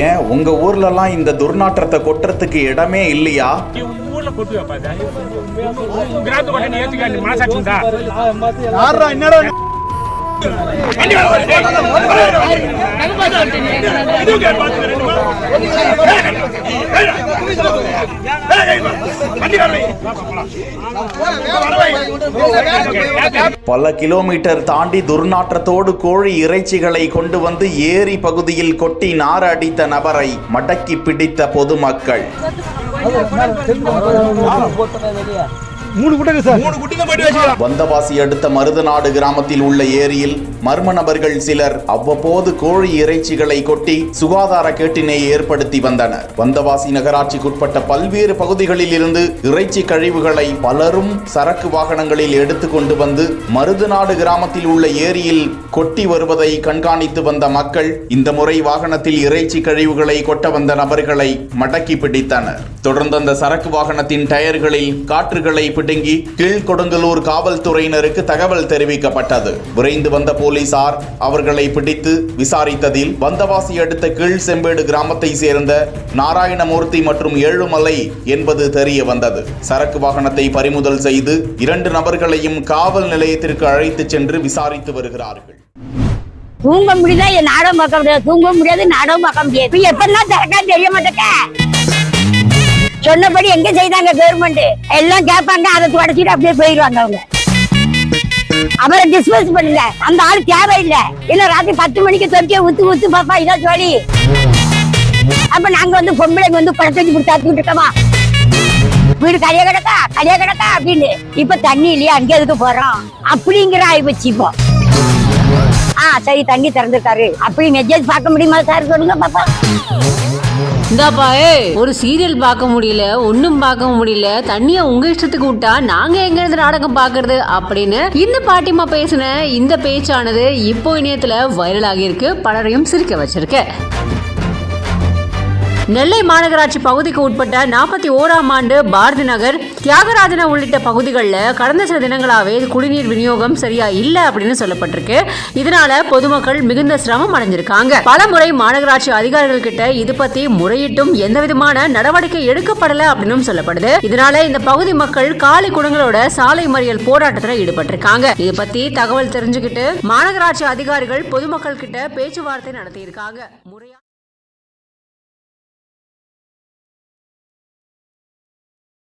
ஏன் உங்க ஊர்ல எல்லாம் இந்த துர்நாற்றத்தை கொட்டுறதுக்கு இடமே இல்லையா? ஊர்ல கொட்டுவாப்பா. கிராமத்து கொட்டை நீ ஏத்துக்க மாசாச்சுடா. யாரா என்னடா பல கிலோமீட்டர் தாண்டி துர்நாற்றத்தோடு கோழி இறைச்சிகளை கொண்டு வந்து ஏரி பகுதியில் கொட்டி நார அடித்த நபரை மடக்கி பிடித்த பொதுமக்கள். வந்தவாசி அடுத்த மருதநாடு கிராமத்தில் உள்ள ஏரியில் மர்ம நபர்கள் சிலர் அவ்வப்போது கோழி இறைச்சிகளை கொட்டி சுகாதார கேட்டினை ஏற்படுத்தி வந்தனர். வந்தவாசி நகராட்சிக்குட்பட்ட பல்வேறு பகுதிகளில் இருந்து இறைச்சி கழிவுகளை பலரும் சரக்கு வாகனங்களில் எடுத்து கொண்டு வந்து மருதநாடு கிராமத்தில் உள்ள ஏரியில் கொட்டி வருவதை கண்காணித்து வந்த மக்கள் இந்த முறை வாகனத்தில் இறைச்சி கழிவுகளை கொட்ட வந்த நபர்களை மடக்கி பிடித்தனர். தொடர்ந்து அந்த சரக்கு வாகனத்தின் டயர்களில் காற்றுகளை பிடுங்கி கீழ்கொடுங்கலூர் காவல்துறையினருக்கு தகவல் தெரிவிக்கப்பட்டது. விரைந்து வந்த போலீசார் அவர்களை பிடித்து விசாரித்ததில் வந்தவாசி அடுத்த கீழ் செம்பேடு கிராமத்தை சேர்ந்த நாராயணமூர்த்தி மற்றும் ஏழுமலை என்பது தெரிய வந்தது. சரக்கு வாகனத்தை பறிமுதல் செய்து 2 நபர்களையும் காவல் நிலையத்திற்கு அழைத்து சென்று விசாரித்து வருகிறார்கள். தூங்க முடியல, நாடகம் பார்க்க முடியாது, தூங்க முடியாது, நாடகம் பார்க்க முடியாது. எப்பெல்லாம் திறக்கா தெரிய மாட்டேங்க. சொன்னபடி எங்க செய்தாங்க கவர்மெண்ட் எல்லாம் கேட்பாங்க, அதை தொடச்சிட்டு அப்படியே போயிடுவாங்க. அவங்க அவரை டிஸ்போஸ் பண்ணுங்க, அந்த ஆள் தேவையில்லை. இல்ல ராத்திரி 10 மணிக்கு தொட்டியை ஊத்து பாப்பா இதான் சொல்லி அப்ப நாங்க வந்து பொம்பளைங்க வந்து பழத்தை கொடுத்தாத்துக்கிட்டு இருக்கோமா, வீடு கரையா கிடக்கா அப்படின்னு. இப்ப தண்ணி இல்லையா, அங்கே எதுக்கு போறோம் அப்படிங்கிற ஆயிப்போச்சு. இப்போ சரி தண்ணி திறந்துருக்காரு அப்படி மெசேஜ் பார்க்க முடியுமா சார் சொல்லுங்க பாப்பா. இந்தாப்பா ஒரு சீரியல் பார்க்க முடியல, ஒன்னும் பார்க்க முடியல, தண்ணிய உங்க இஷ்டத்துக்கு விட்டா நாங்க எங்க இருந்து நாடகம் பாக்குறது அப்படின்னு இந்த பாட்டிமா பேசின இந்த பேச்சானது இப்போ இணையத்துல வைரல் ஆகியிருக்கு, பலரையும் சிரிக்க வச்சிருக்கு. நெல்லை மாநகராட்சி பகுதிக்கு உட்பட்ட 41ஆம் ஆண்டு பாரதி நகர், தியாகராஜன உள்ளிட்ட பகுதிகளில் கடந்த சில தினங்களாவே குடிநீர் விநியோகம் சரியா இல்லை அப்படின்னு சொல்லப்பட்டிருக்கு. இதனால பொதுமக்கள் மிகுந்த சிரமம் அடைஞ்சிருக்காங்க. பல முறை மாநகராட்சி அதிகாரிகள் கிட்ட இது பத்தி முறையிட்டும் எந்த விதமான நடவடிக்கை எடுக்கப்படல அப்படின்னு சொல்லப்படுது. இதனால இந்த பகுதி மக்கள் காலி குடங்களோட சாலை மறியல் போராட்டத்தில் ஈடுபட்டிருக்காங்க. இது பத்தி தகவல் தெரிஞ்சுக்கிட்டு மாநகராட்சி அதிகாரிகள் பொதுமக்கள் கிட்ட பேச்சுவார்த்தை நடத்தியிருக்காங்க. முறையா